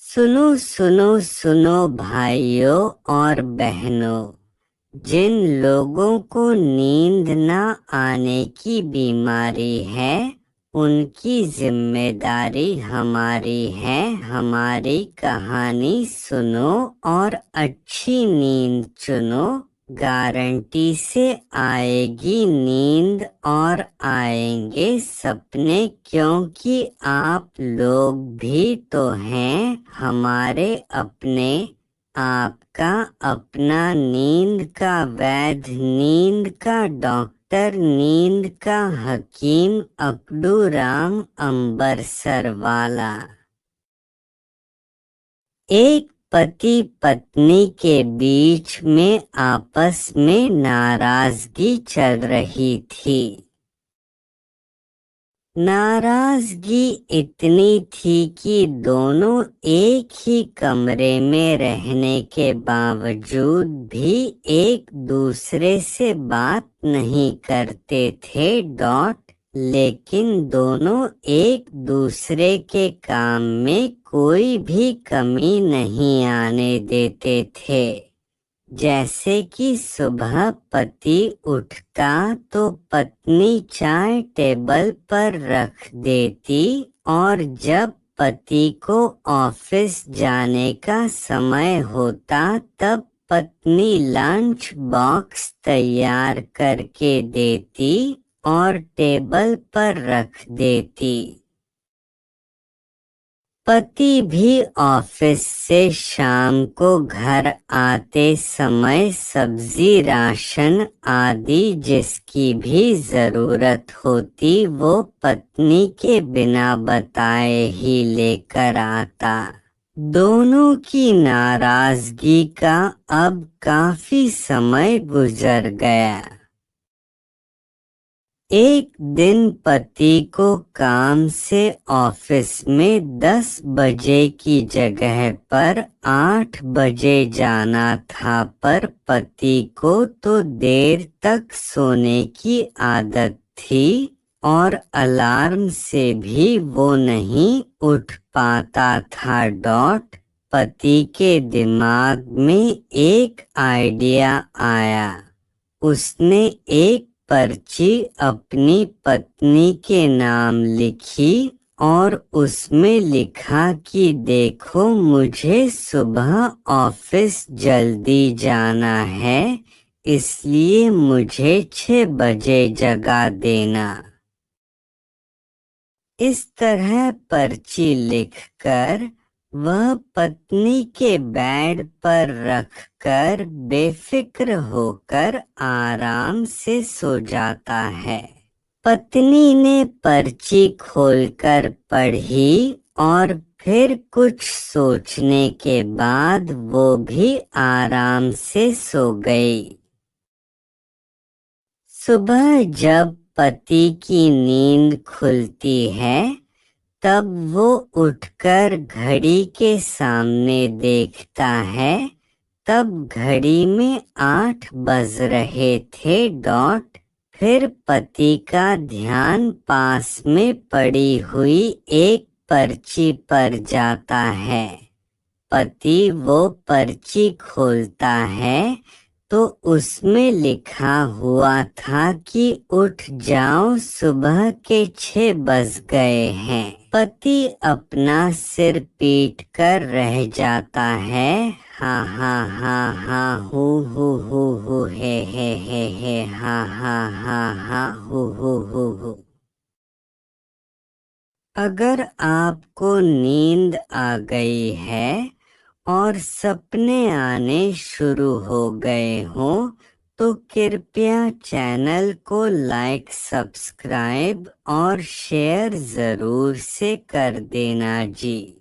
सुनो सुनो सुनो भाइयों और बहनों, जिन लोगों को नींद न आने की बीमारी है उनकी जिम्मेदारी हमारी है। हमारी कहानी सुनो और अच्छी नींद चुनो। गारंटी से आएगी नींद और आएंगे सपने, क्योंकि आप लोग भी तो हैं हमारे अपने। आपका अपना नींद का वैद्य, नींद का डॉक्टर, नींद का हकीम अब्दुराम अंबरसर वाला। एक पति पत्नी के बीच में आपस में नाराजगी चल रही थी। नाराजगी इतनी थी कि दोनों एक ही कमरे में रहने के बावजूद भी एक दूसरे से बात नहीं करते थे। लेकिन दोनों एक दूसरे के काम में कोई भी कमी नहीं आने देते थे। जैसे कि सुबह पति उठता तो पत्नी चाय टेबल पर रख देती, और जब पति को ऑफिस जाने का समय होता तब पत्नी लंच बॉक्स तैयार करके देती और टेबल पर रख देती। पति भी ऑफिस से शाम को घर आते समय सब्जी, राशन आदि जिसकी भी जरूरत होती वो पत्नी के बिना बताए ही लेकर आता। दोनों की नाराजगी का अब काफी समय गुजर गया। एक दिन पति को काम से ऑफिस में 10 बजे की जगह पर 8 बजे जाना था, पर पति को तो देर तक सोने की आदत थी और अलार्म से भी वो नहीं उठ पाता था। पति के दिमाग में एक आइडिया आया। उसने एक पर्ची अपनी पत्नी के नाम लिखी और उसमें लिखा कि देखो, मुझे सुबह ऑफिस जल्दी जाना है, इसलिए मुझे 6 बजे जगा देना। इस तरह पर्ची लिखकर वह पत्नी के बेड पर रखकर बेफिक्र होकर आराम से सो जाता है। पत्नी ने पर्ची खोलकर पढ़ी और फिर कुछ सोचने के बाद वो भी आराम से सो गई। सुबह जब पति की नींद खुलती है तब वो उठकर घड़ी के सामने देखता है, तब घड़ी में 8 बज रहे थे। फिर पति का ध्यान पास में पड़ी हुई एक पर्ची पर जाता है। पति वो पर्ची खोलता है तो उसमें लिखा हुआ था कि उठ जाओ, सुबह के 6 बज गए हैं। पति अपना सिर पीट कर रह जाता है। हा हा हा हा हु हे हा हा हा हा हु। अगर आपको नींद आ गई है और सपने आने शुरू हो गए हों तो कृपया चैनल को लाइक, सब्सक्राइब और शेयर जरूर से कर देना जी।